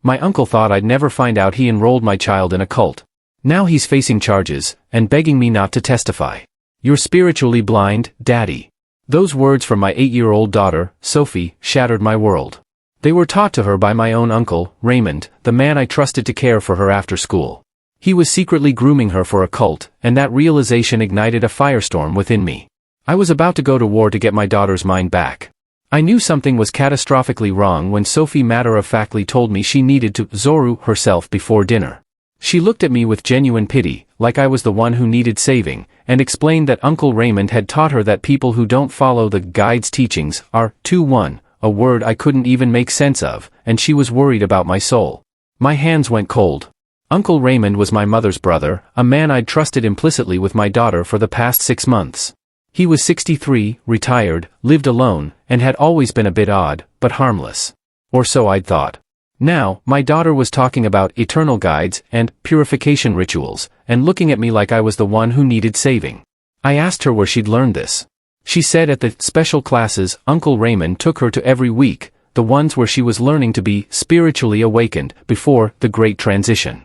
My uncle thought I'd never find out he enrolled my child in a cult. Now he's facing charges, and begging me not to testify. You're spiritually blind, Daddy. Those words from my 8-year-old daughter, Sophie, shattered my world. They were taught to her by my own uncle, Raymond, the man I trusted to care for her after school. He was secretly grooming her for a cult, and that realization ignited a firestorm within me. I was about to go to war to get my daughter's mind back. I knew something was catastrophically wrong when Sophie matter-of-factly told me she needed to Zoru herself before dinner. She looked at me with genuine pity, like I was the one who needed saving, and explained that Uncle Raymond had taught her that people who don't follow the guide's teachings are 2-1, a word I couldn't even make sense of, and she was worried about my soul. My hands went cold. Uncle Raymond was my mother's brother, a man I'd trusted implicitly with my daughter for the past 6 months. He was 63, retired, lived alone, and had always been a bit odd, but harmless. Or so I'd thought. Now, my daughter was talking about eternal guides and purification rituals, and looking at me like I was the one who needed saving. I asked her where she'd learned this. She said at the special classes Uncle Raymond took her to every week, the ones where she was learning to be spiritually awakened before the Great Transition.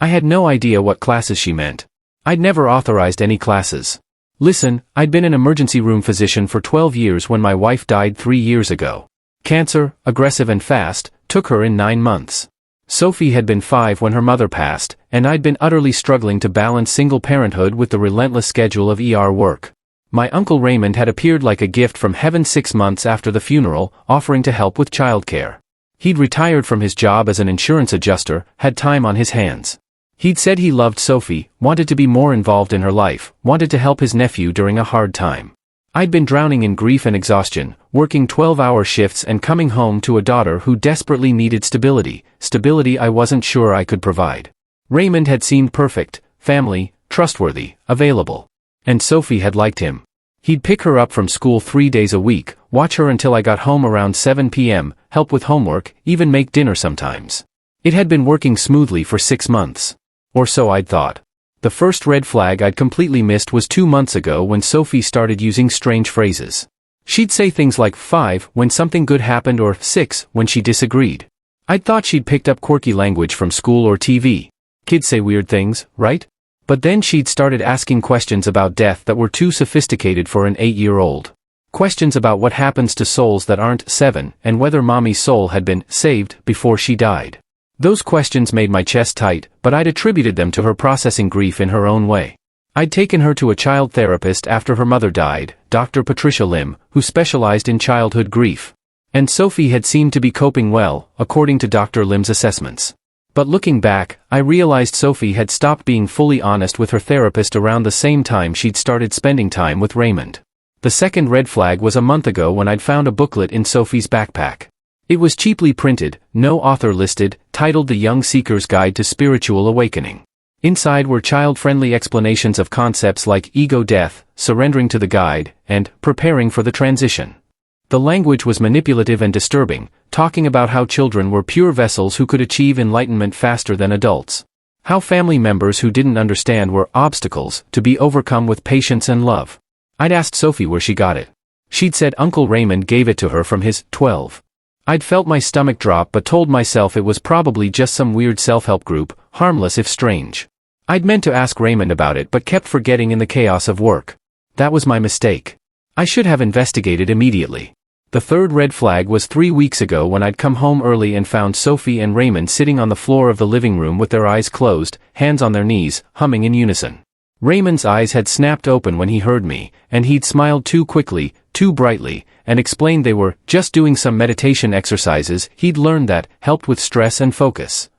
I had no idea what classes she meant. I'd never authorized any classes. Listen, I'd been an emergency room physician for 12 years when my wife died 3 years ago. Cancer, aggressive and fast, took her in 9 months. Sophie had been 5 when her mother passed, and I'd been utterly struggling to balance single parenthood with the relentless schedule of ER work. My Uncle Raymond had appeared like a gift from heaven 6 months after the funeral, offering to help with childcare. He'd retired from his job as an insurance adjuster, had time on his hands. He'd said he loved Sophie, wanted to be more involved in her life, wanted to help his nephew during a hard time. I'd been drowning in grief and exhaustion, working 12-hour shifts and coming home to a daughter who desperately needed stability I wasn't sure I could provide. Raymond had seemed perfect, family, trustworthy, available. And Sophie had liked him. He'd pick her up from school 3 days a week, watch her until I got home around 7 p.m., help with homework, even make dinner sometimes. It had been working smoothly for 6 months. Or so I'd thought. The first red flag I'd completely missed was 2 months ago when Sophie started using strange phrases. She'd say things like 5 when something good happened or 6 when she disagreed. I'd thought she'd picked up quirky language from school or TV. Kids say weird things, right? But then she'd started asking questions about death that were too sophisticated for an 8-year-old. Questions about what happens to souls that aren't 7 and whether Mommy's soul had been saved before she died. Those questions made my chest tight, but I'd attributed them to her processing grief in her own way. I'd taken her to a child therapist after her mother died, Dr. Patricia Lim, who specialized in childhood grief. And Sophie had seemed to be coping well, according to Dr. Lim's assessments. But looking back, I realized Sophie had stopped being fully honest with her therapist around the same time she'd started spending time with Raymond. The second red flag was a month ago when I'd found a booklet in Sophie's backpack. It was cheaply printed, no author listed, titled The Young Seeker's Guide to Spiritual Awakening. Inside were child-friendly explanations of concepts like ego death, surrendering to the guide, and preparing for the transition. The language was manipulative and disturbing, talking about how children were pure vessels who could achieve enlightenment faster than adults. How family members who didn't understand were obstacles to be overcome with patience and love. I'd asked Sophie where she got it. She'd said Uncle Raymond gave it to her from his 12. I'd felt my stomach drop but told myself it was probably just some weird self-help group, harmless if strange. I'd meant to ask Raymond about it but kept forgetting in the chaos of work. That was my mistake. I should have investigated immediately. The third red flag was 3 weeks ago when I'd come home early and found Sophie and Raymond sitting on the floor of the living room with their eyes closed, hands on their knees, humming in unison. Raymond's eyes had snapped open when he heard me, and he'd smiled too quickly, too brightly, and explained they were just doing some meditation exercises he'd learned that helped with stress and focus.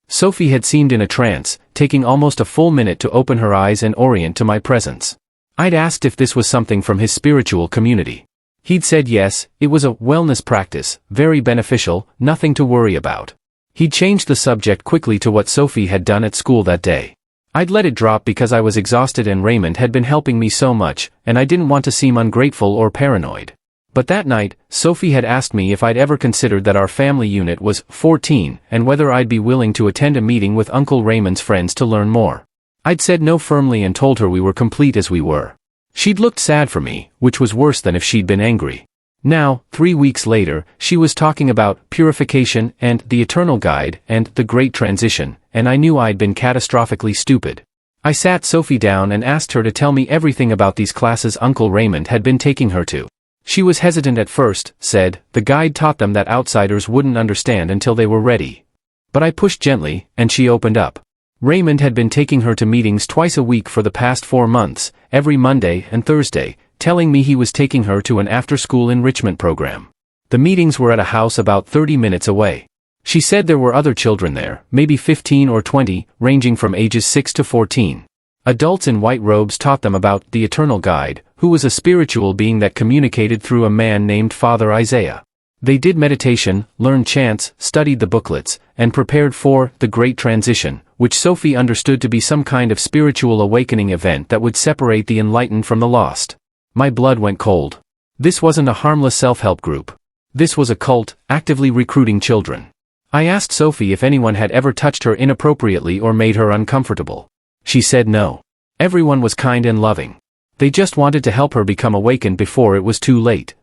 Sophie had seemed in a trance, taking almost a full minute to open her eyes and orient to my presence. I'd asked if this was something from his spiritual community. He'd said yes, it was a wellness practice, very beneficial, nothing to worry about. He'd changed the subject quickly to what Sophie had done at school that day. I'd let it drop because I was exhausted and Raymond had been helping me so much, and I didn't want to seem ungrateful or paranoid. But that night, Sophie had asked me if I'd ever considered that our family unit was 14 and whether I'd be willing to attend a meeting with Uncle Raymond's friends to learn more. I'd said no firmly and told her we were complete as we were. She'd looked sad for me, which was worse than if she'd been angry. Now, 3 weeks later, she was talking about purification and the eternal guide and the great transition, and I knew I'd been catastrophically stupid. I sat Sophie down and asked her to tell me everything about these classes Uncle Raymond had been taking her to. She was hesitant at first, said, the guide taught them that outsiders wouldn't understand until they were ready. But I pushed gently, and she opened up. Raymond had been taking her to meetings twice a week for the past 4 months, every Monday and Thursday, telling me he was taking her to an after-school enrichment program. The meetings were at a house about 30 minutes away. She said there were other children there, maybe 15 or 20, ranging from ages 6 to 14. Adults in white robes taught them about the eternal guide, who was a spiritual being that communicated through a man named Father Isaiah. They did meditation, learned chants, studied the booklets, and prepared for the Great Transition, which Sophie understood to be some kind of spiritual awakening event that would separate the enlightened from the lost. My blood went cold. This wasn't a harmless self-help group. This was a cult, actively recruiting children. I asked Sophie if anyone had ever touched her inappropriately or made her uncomfortable. She said no. Everyone was kind and loving. They just wanted to help her become awakened before it was too late.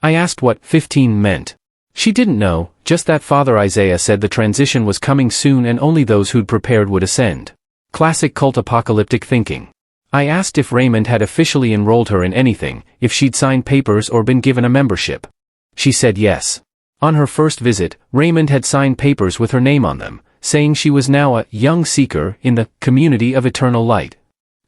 I asked what 15 meant. She didn't know, just that Father Isaiah said the transition was coming soon and only those who'd prepared would ascend. Classic cult apocalyptic thinking. I asked if Raymond had officially enrolled her in anything, if she'd signed papers or been given a membership. She said yes. On her first visit, Raymond had signed papers with her name on them, saying she was now a young seeker in the community of eternal light.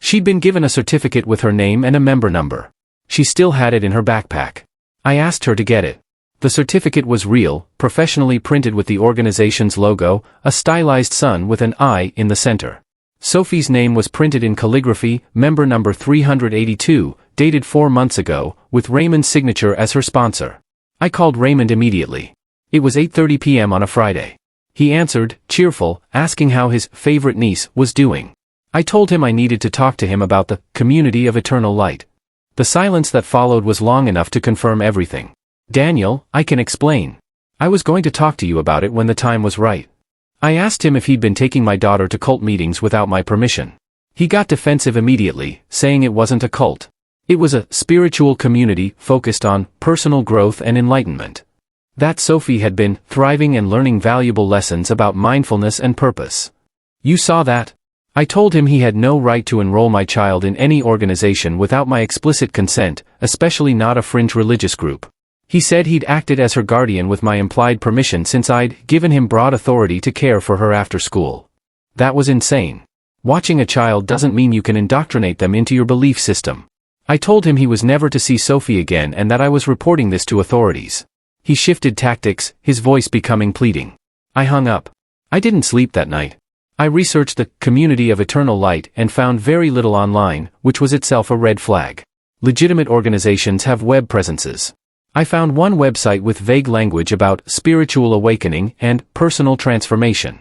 She'd been given a certificate with her name and a member number. She still had it in her backpack. I asked her to get it. The certificate was real, professionally printed with the organization's logo, a stylized sun with an eye in the center. Sophie's name was printed in calligraphy, member number 382, dated 4 months ago, with Raymond's signature as her sponsor. I called Raymond immediately. It was 8:30 p.m. on a Friday. He answered, cheerful, asking how his favorite niece was doing. I told him I needed to talk to him about the community of eternal light. The silence that followed was long enough to confirm everything. Daniel, I can explain. I was going to talk to you about it when the time was right. I asked him if he'd been taking my daughter to cult meetings without my permission. He got defensive immediately, saying it wasn't a cult. It was a spiritual community focused on personal growth and enlightenment. That Sophie had been thriving and learning valuable lessons about mindfulness and purpose. You saw that? I told him he had no right to enroll my child in any organization without my explicit consent, especially not a fringe religious group. He said he'd acted as her guardian with my implied permission since I'd given him broad authority to care for her after school. That was insane. Watching a child doesn't mean you can indoctrinate them into your belief system. I told him he was never to see Sophie again and that I was reporting this to authorities. He shifted tactics, his voice becoming pleading. I hung up. I didn't sleep that night. I researched the community of eternal light and found very little online, which was itself a red flag. Legitimate organizations have web presences. I found one website with vague language about spiritual awakening and personal transformation.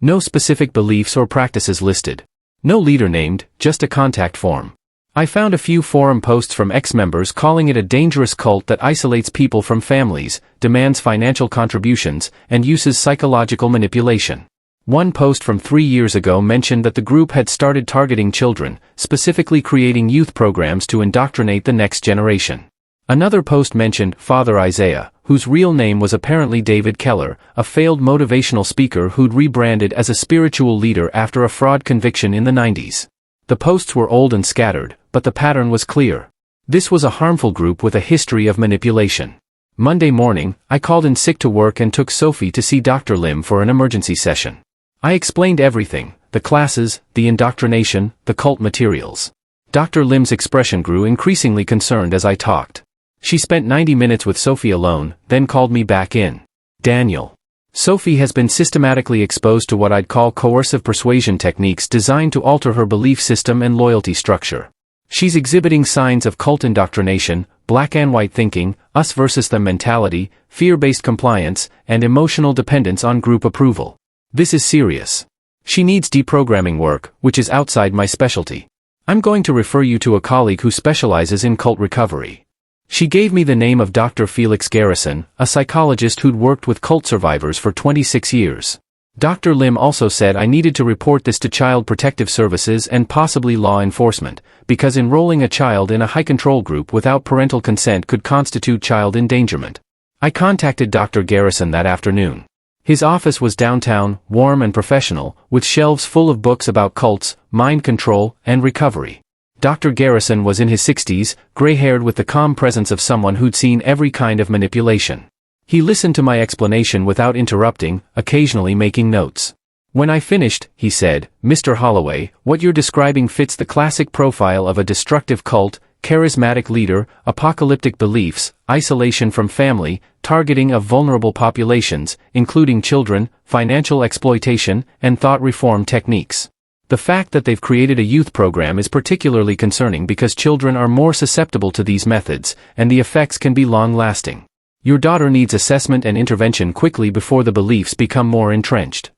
No specific beliefs or practices listed. No leader named, just a contact form. I found a few forum posts from ex-members calling it a dangerous cult that isolates people from families, demands financial contributions, and uses psychological manipulation. One post from 3 years ago mentioned that the group had started targeting children, specifically creating youth programs to indoctrinate the next generation. Another post mentioned Father Isaiah, whose real name was apparently David Keller, a failed motivational speaker who'd rebranded as a spiritual leader after a fraud conviction in the 90s. The posts were old and scattered, but the pattern was clear. This was a harmful group with a history of manipulation. Monday morning, I called in sick to work and took Sophie to see Dr. Lim for an emergency session. I explained everything, the classes, the indoctrination, the cult materials. Dr. Lim's expression grew increasingly concerned as I talked. She spent 90 minutes with Sophie alone, then called me back in. Daniel. Sophie has been systematically exposed to what I'd call coercive persuasion techniques designed to alter her belief system and loyalty structure. She's exhibiting signs of cult indoctrination, black and white thinking, us versus them mentality, fear-based compliance, and emotional dependence on group approval. This is serious. She needs deprogramming work, which is outside my specialty. I'm going to refer you to a colleague who specializes in cult recovery. She gave me the name of Dr. Felix Garrison, a psychologist who'd worked with cult survivors for 26 years. Dr. Lim also said I needed to report this to Child Protective Services and possibly law enforcement, because enrolling a child in a high-control group without parental consent could constitute child endangerment. I contacted Dr. Garrison that afternoon. His office was downtown, warm and professional, with shelves full of books about cults, mind control, and recovery. Dr. Garrison was in his 60s, gray-haired with the calm presence of someone who'd seen every kind of manipulation. He listened to my explanation without interrupting, occasionally making notes. When I finished, he said, "Mr. Holloway, what you're describing fits the classic profile of a destructive cult, charismatic leader, apocalyptic beliefs, isolation from family, targeting of vulnerable populations, including children, financial exploitation, and thought reform techniques. The fact that they've created a youth program is particularly concerning because children are more susceptible to these methods, and the effects can be long-lasting. Your daughter needs assessment and intervention quickly before the beliefs become more entrenched."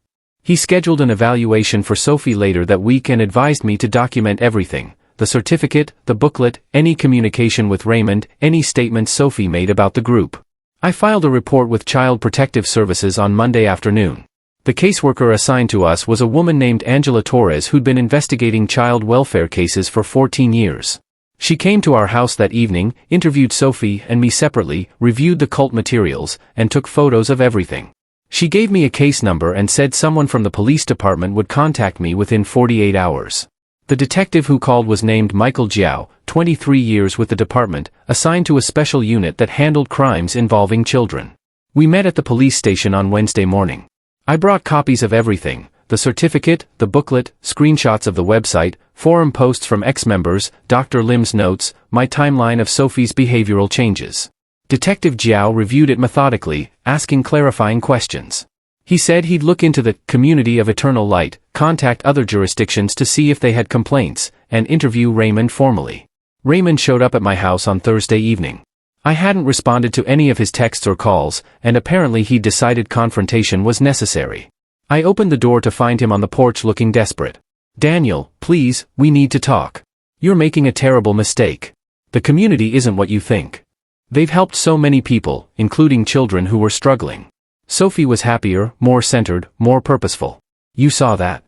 He scheduled an evaluation for Sophie later that week and advised me to document everything: the certificate, the booklet, any communication with Raymond, any statements Sophie made about the group. I filed a report with Child Protective Services on Monday afternoon. The caseworker assigned to us was a woman named Angela Torres who'd been investigating child welfare cases for 14 years. She came to our house that evening, interviewed Sophie and me separately, reviewed the cult materials, and took photos of everything. She gave me a case number and said someone from the police department would contact me within 48 hours. The detective who called was named Michael Jiao, 23 years with the department, assigned to a special unit that handled crimes involving children. We met at the police station on Wednesday morning. I brought copies of everything: the certificate, the booklet, screenshots of the website, forum posts from ex-members, Dr. Lim's notes, my timeline of Sophie's behavioral changes. Detective Jiao reviewed it methodically, asking clarifying questions. He said he'd look into the community of Eternal Light, contact other jurisdictions to see if they had complaints, and interview Raymond formally. Raymond showed up at my house on Thursday evening. I hadn't responded to any of his texts or calls, and apparently he'd decided confrontation was necessary. I opened the door to find him on the porch looking desperate. "Daniel, please, we need to talk. You're making a terrible mistake. The community isn't what you think. They've helped so many people, including children who were struggling. Sophie was happier, more centered, more purposeful. You saw that."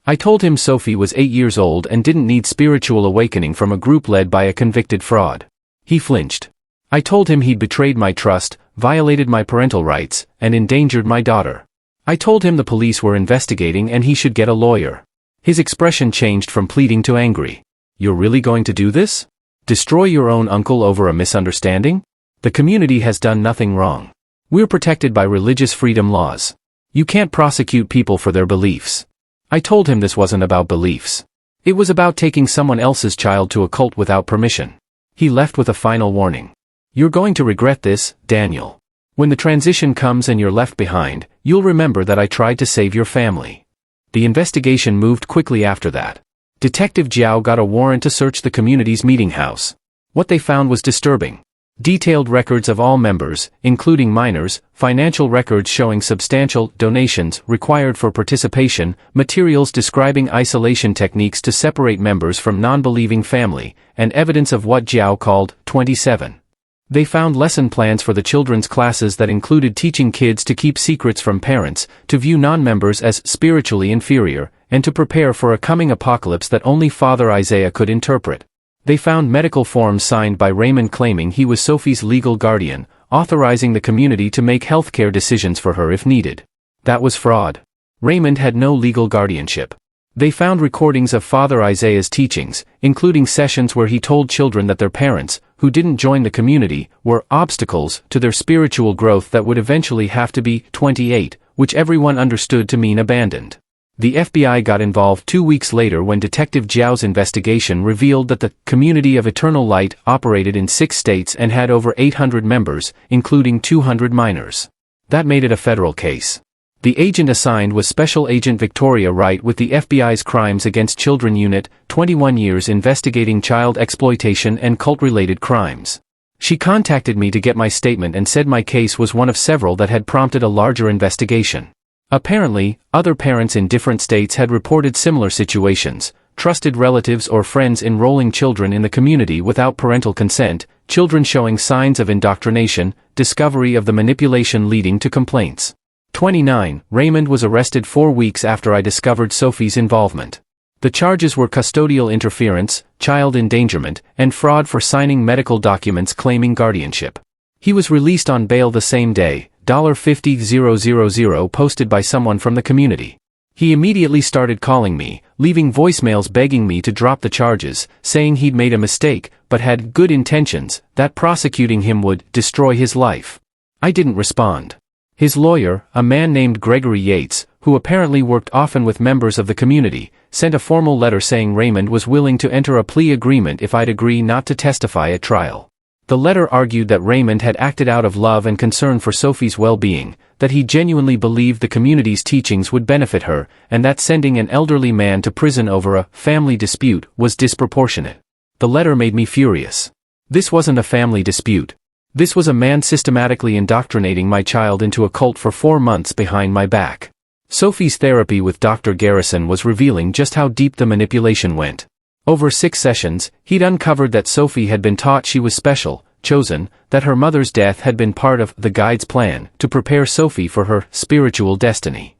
I told him Sophie was 8 years old and didn't need spiritual awakening from a group led by a convicted fraud. He flinched. I told him he'd betrayed my trust, violated my parental rights, and endangered my daughter. I told him the police were investigating and he should get a lawyer. His expression changed from pleading to angry. "You're really going to do this? Destroy your own uncle over a misunderstanding? The community has done nothing wrong. We're protected by religious freedom laws. You can't prosecute people for their beliefs." I told him this wasn't about beliefs. It was about taking someone else's child to a cult without permission. He left with a final warning. "You're going to regret this, Daniel. When the transition comes and you're left behind, you'll remember that I tried to save your family." The investigation moved quickly after that. Detective Jiao got a warrant to search the community's meeting house. What they found was disturbing. Detailed records of all members, including minors, financial records showing substantial donations required for participation, materials describing isolation techniques to separate members from non-believing family, and evidence of what Jiao called 27. They found lesson plans for the children's classes that included teaching kids to keep secrets from parents, to view non-members as spiritually inferior, and to prepare for a coming apocalypse that only Father Isaiah could interpret. They found medical forms signed by Raymond claiming he was Sophie's legal guardian, authorizing the community to make healthcare decisions for her if needed. That was fraud. Raymond had no legal guardianship. They found recordings of Father Isaiah's teachings, including sessions where he told children that their parents, who didn't join the community, were obstacles to their spiritual growth that would eventually have to be 28, which everyone understood to mean abandoned. The FBI got involved 2 weeks later when Detective Jiao's investigation revealed that the Community of Eternal Light operated in 6 states and had over 800 members, including 200 minors. That made it a federal case. The agent assigned was Special Agent Victoria Wright with the FBI's Crimes Against Children Unit, 21 years investigating child exploitation and cult-related crimes. She contacted me to get my statement and said my case was one of several that had prompted a larger investigation. Apparently, other parents in different states had reported similar situations: trusted relatives or friends enrolling children in the community without parental consent, children showing signs of indoctrination, discovery of the manipulation leading to complaints. 29. Raymond was arrested 4 weeks after I discovered Sophie's involvement. The charges were custodial interference, child endangerment, and fraud for signing medical documents claiming guardianship. He was released on bail the same day, $50,000 posted by someone from the community. He immediately started calling me, leaving voicemails begging me to drop the charges, saying he'd made a mistake, but had good intentions, that prosecuting him would destroy his life. I didn't respond. His lawyer, a man named Gregory Yates, who apparently worked often with members of the community, sent a formal letter saying Raymond was willing to enter a plea agreement if I'd agree not to testify at trial. The letter argued that Raymond had acted out of love and concern for Sophie's well-being, that he genuinely believed the community's teachings would benefit her, and that sending an elderly man to prison over a family dispute was disproportionate. The letter made me furious. This wasn't a family dispute. This was a man systematically indoctrinating my child into a cult for 4 months behind my back. Sophie's therapy with Dr. Garrison was revealing just how deep the manipulation went. Over 6 sessions, he'd uncovered that Sophie had been taught she was special, chosen, that her mother's death had been part of the guide's plan to prepare Sophie for her spiritual destiny.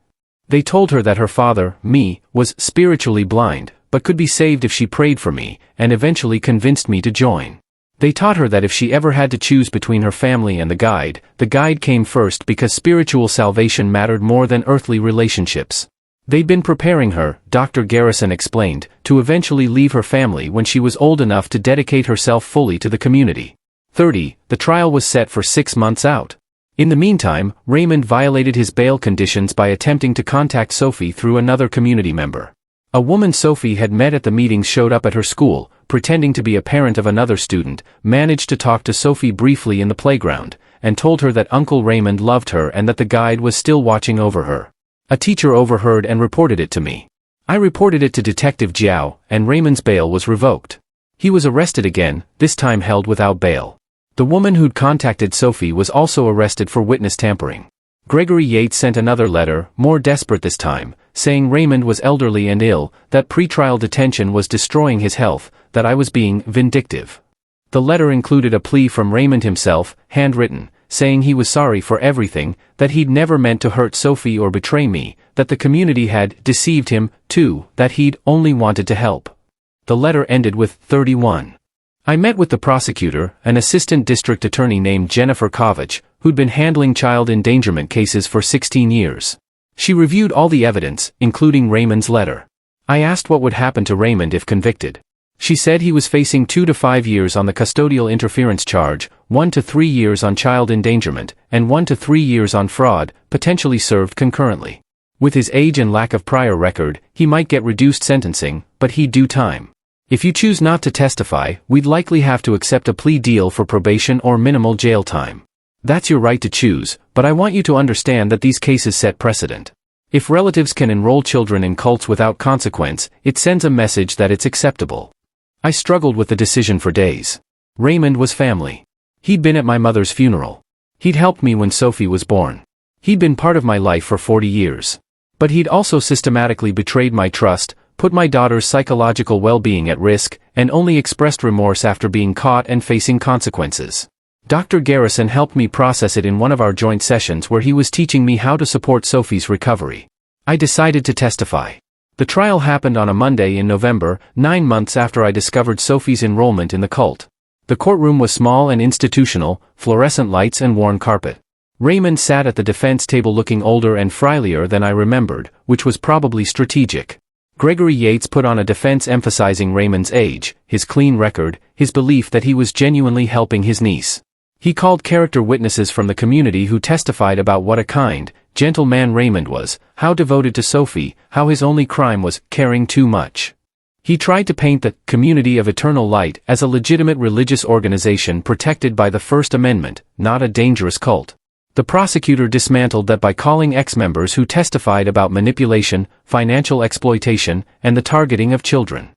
They told her that her father, me, was spiritually blind, but could be saved if she prayed for me, and eventually convinced me to join. They taught her that if she ever had to choose between her family and the guide came first because spiritual salvation mattered more than earthly relationships. They'd been preparing her, Dr. Garrison explained, to eventually leave her family when she was old enough to dedicate herself fully to the community. 30. The trial was set for 6 months out. In the meantime, Raymond violated his bail conditions by attempting to contact Sophie through another community member. A woman Sophie had met at the meetings showed up at her school, pretending to be a parent of another student, managed to talk to Sophie briefly in the playground, and told her that Uncle Raymond loved her and that the guide was still watching over her. A teacher overheard and reported it to me. I reported it to Detective Jiao, and Raymond's bail was revoked. He was arrested again, this time held without bail. The woman who'd contacted Sophie was also arrested for witness tampering. Gregory Yates sent another letter, more desperate this time, saying Raymond was elderly and ill, that pretrial detention was destroying his health, that I was being vindictive. The letter included a plea from Raymond himself, handwritten, saying he was sorry for everything, that he'd never meant to hurt Sophie or betray me, that the community had deceived him, too, that he'd only wanted to help. The letter ended with 31. I met with the prosecutor, an assistant district attorney named Jennifer Kovach, who'd been handling child endangerment cases for 16 years. She reviewed all the evidence, including Raymond's letter. I asked what would happen to Raymond if convicted. She said he was facing 2 to 5 years on the custodial interference charge, 1 to 3 years on child endangerment, and 1 to 3 years on fraud, potentially served concurrently. With his age and lack of prior record, he might get reduced sentencing, but he'd do time. If you choose not to testify, we'd likely have to accept a plea deal for probation or minimal jail time. That's your right to choose, but I want you to understand that these cases set precedent. If relatives can enroll children in cults without consequence, it sends a message that it's acceptable. I struggled with the decision for days. Raymond was family. He'd been at my mother's funeral. He'd helped me when Sophie was born. He'd been part of my life for 40 years. But he'd also systematically betrayed my trust, put my daughter's psychological well-being at risk, and only expressed remorse after being caught and facing consequences. Dr. Garrison helped me process it in one of our joint sessions where he was teaching me how to support Sophie's recovery. I decided to testify. The trial happened on a Monday in November, 9 months after I discovered Sophie's enrollment in the cult. The courtroom was small and institutional, fluorescent lights and worn carpet. Raymond sat at the defense table looking older and frilier than I remembered, which was probably strategic. Gregory Yates put on a defense emphasizing Raymond's age, his clean record, his belief that he was genuinely helping his niece. He called character witnesses from the community who testified about what a kind, gentle man Raymond was, how devoted to Sophie, how his only crime was caring too much. He tried to paint the Community of Eternal Light as a legitimate religious organization protected by the First Amendment, not a dangerous cult. The prosecutor dismantled that by calling ex-members who testified about manipulation, financial exploitation, and the targeting of children.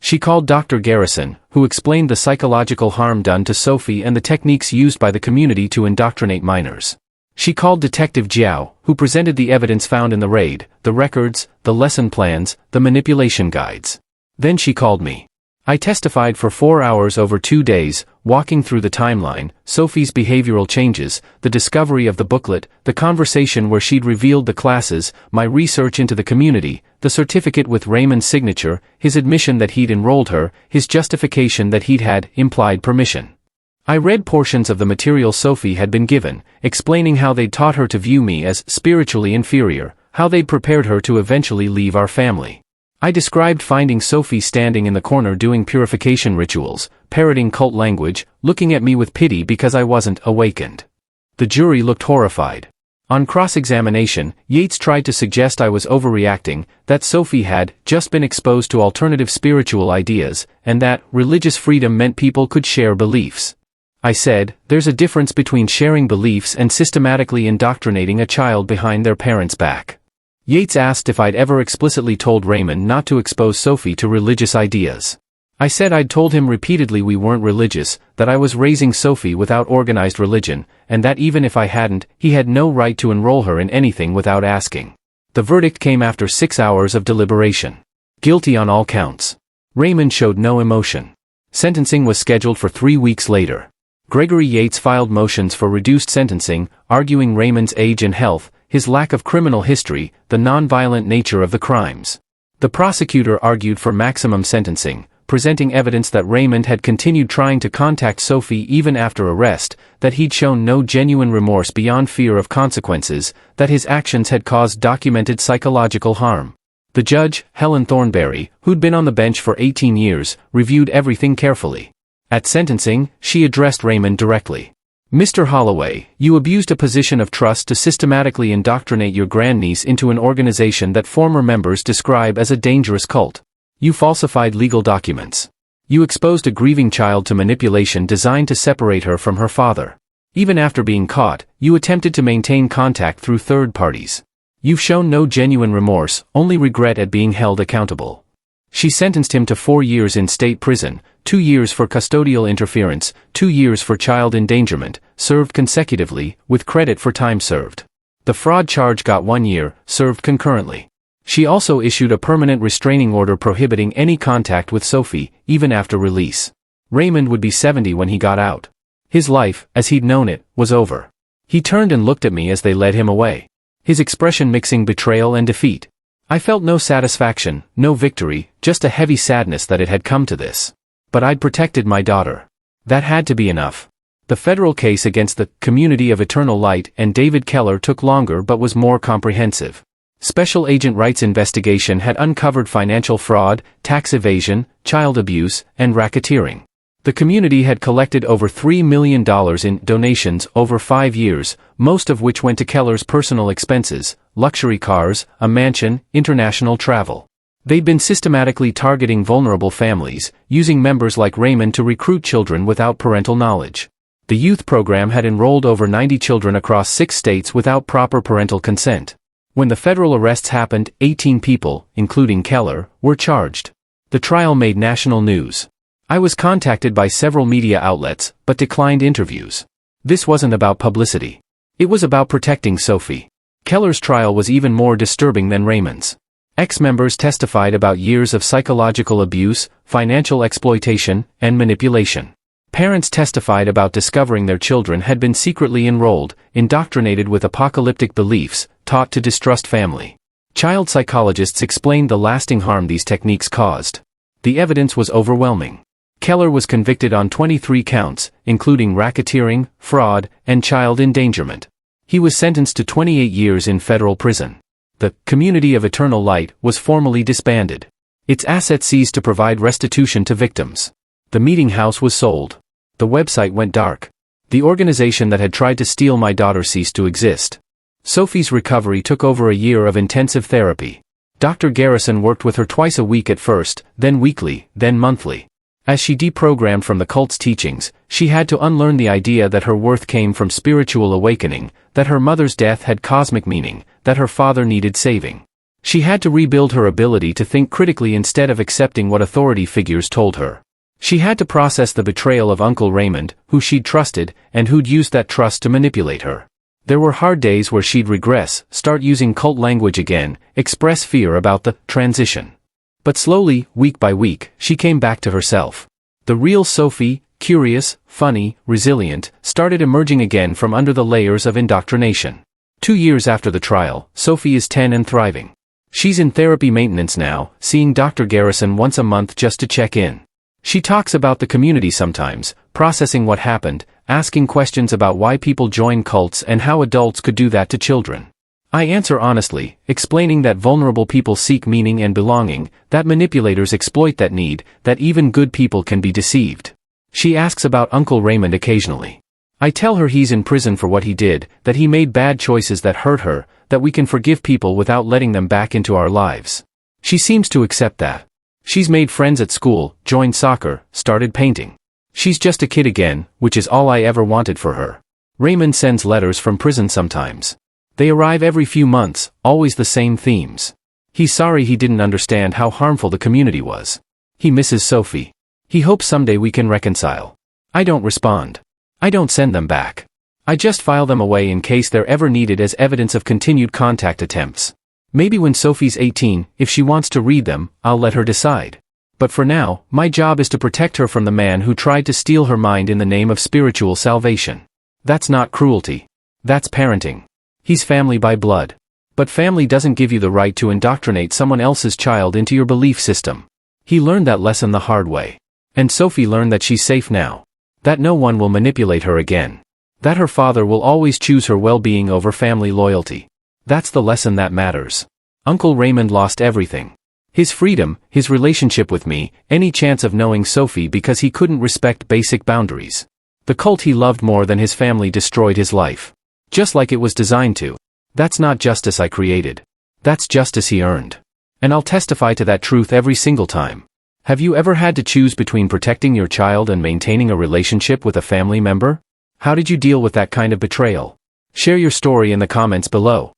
She called Dr. Garrison, who explained the psychological harm done to Sophie and the techniques used by the community to indoctrinate minors. She called Detective Jiao, who presented the evidence found in the raid, the records, the lesson plans, the manipulation guides. Then she called me. I testified for 4 hours over 2 days, walking through the timeline, Sophie's behavioral changes, the discovery of the booklet, the conversation where she'd revealed the classes, my research into the community, the certificate with Raymond's signature, his admission that he'd enrolled her, his justification that he'd had implied permission. I read portions of the material Sophie had been given, explaining how they'd taught her to view me as spiritually inferior, how they'd prepared her to eventually leave our family. I described finding Sophie standing in the corner doing purification rituals, parroting cult language, looking at me with pity because I wasn't awakened. The jury looked horrified. On cross-examination, Yates tried to suggest I was overreacting, that Sophie had just been exposed to alternative spiritual ideas, and that religious freedom meant people could share beliefs. I said, there's a difference between sharing beliefs and systematically indoctrinating a child behind their parents' back. Yates asked if I'd ever explicitly told Raymond not to expose Sophie to religious ideas. I said I'd told him repeatedly we weren't religious, that I was raising Sophie without organized religion, and that even if I hadn't, he had no right to enroll her in anything without asking. The verdict came after 6 hours of deliberation. Guilty on all counts. Raymond showed no emotion. Sentencing was scheduled for 3 weeks later. Gregory Yates filed motions for reduced sentencing, arguing Raymond's age and health, his lack of criminal history, the non-violent nature of the crimes. The prosecutor argued for maximum sentencing, presenting evidence that Raymond had continued trying to contact Sophie even after arrest, that he'd shown no genuine remorse beyond fear of consequences, that his actions had caused documented psychological harm. The judge, Helen Thornberry, who'd been on the bench for 18 years, reviewed everything carefully. At sentencing, she addressed Raymond directly. Mr. Holloway, you abused a position of trust to systematically indoctrinate your grandniece into an organization that former members describe as a dangerous cult. You falsified legal documents. You exposed a grieving child to manipulation designed to separate her from her father. Even after being caught, you attempted to maintain contact through third parties. You've shown no genuine remorse, only regret at being held accountable. She sentenced him to 4 years in state prison, 2 years for custodial interference, 2 years for child endangerment, served consecutively, with credit for time served. The fraud charge got 1 year, served concurrently. She also issued a permanent restraining order prohibiting any contact with Sophie, even after release. Raymond would be 70 when he got out. His life, as he'd known it, was over. He turned and looked at me as they led him away. His expression mixing betrayal and defeat. I felt no satisfaction, no victory, just a heavy sadness that it had come to this. But I'd protected my daughter. That had to be enough. The federal case against the Community of Eternal Light and David Keller took longer but was more comprehensive. Special Agent Wright's investigation had uncovered financial fraud, tax evasion, child abuse, and racketeering. The community had collected over $3 million in donations over 5 years, most of which went to Keller's personal expenses, luxury cars, a mansion, international travel. They'd been systematically targeting vulnerable families, using members like Raymond to recruit children without parental knowledge. The youth program had enrolled over 90 children across 6 states without proper parental consent. When the federal arrests happened, 18 people, including Keller, were charged. The trial made national news. I was contacted by several media outlets, but declined interviews. This wasn't about publicity. It was about protecting Sophie. Keller's trial was even more disturbing than Raymond's. Ex-members testified about years of psychological abuse, financial exploitation, and manipulation. Parents testified about discovering their children had been secretly enrolled, indoctrinated with apocalyptic beliefs, taught to distrust family. Child psychologists explained the lasting harm these techniques caused. The evidence was overwhelming. Keller was convicted on 23 counts, including racketeering, fraud, and child endangerment. He was sentenced to 28 years in federal prison. The Community of Eternal Light was formally disbanded. Its assets ceased to provide restitution to victims. The meeting house was sold. The website went dark. The organization that had tried to steal my daughter ceased to exist. Sophie's recovery took over a year of intensive therapy. Dr. Garrison worked with her twice a week at first, then weekly, then monthly. As she deprogrammed from the cult's teachings, she had to unlearn the idea that her worth came from spiritual awakening, that her mother's death had cosmic meaning, that her father needed saving. She had to rebuild her ability to think critically instead of accepting what authority figures told her. She had to process the betrayal of Uncle Raymond, who she'd trusted, and who'd used that trust to manipulate her. There were hard days where she'd regress, start using cult language again, express fear about the transition. But slowly, week by week, she came back to herself. The real Sophie, curious, funny, resilient, started emerging again from under the layers of indoctrination. 2 years after the trial, Sophie is 10 and thriving. She's in therapy maintenance now, seeing Dr. Garrison once a month just to check in. She talks about the community sometimes, processing what happened, asking questions about why people join cults and how adults could do that to children. I answer honestly, explaining that vulnerable people seek meaning and belonging, that manipulators exploit that need, that even good people can be deceived. She asks about Uncle Raymond occasionally. I tell her he's in prison for what he did, that he made bad choices that hurt her, that we can forgive people without letting them back into our lives. She seems to accept that. She's made friends at school, joined soccer, started painting. She's just a kid again, which is all I ever wanted for her. Raymond sends letters from prison sometimes. They arrive every few months, always the same themes. He's sorry he didn't understand how harmful the community was. He misses Sophie. He hopes someday we can reconcile. I don't respond. I don't send them back. I just file them away in case they're ever needed as evidence of continued contact attempts. Maybe when Sophie's 18, if she wants to read them, I'll let her decide. But for now, my job is to protect her from the man who tried to steal her mind in the name of spiritual salvation. That's not cruelty. That's parenting. He's family by blood. But family doesn't give you the right to indoctrinate someone else's child into your belief system. He learned that lesson the hard way. And Sophie learned that she's safe now. That no one will manipulate her again. That her father will always choose her well-being over family loyalty. That's the lesson that matters. Uncle Raymond lost everything. His freedom, his relationship with me, any chance of knowing Sophie because he couldn't respect basic boundaries. The cult he loved more than his family destroyed his life. Just like it was designed to. That's not justice I created. That's justice he earned. And I'll testify to that truth every single time. Have you ever had to choose between protecting your child and maintaining a relationship with a family member? How did you deal with that kind of betrayal? Share your story in the comments below.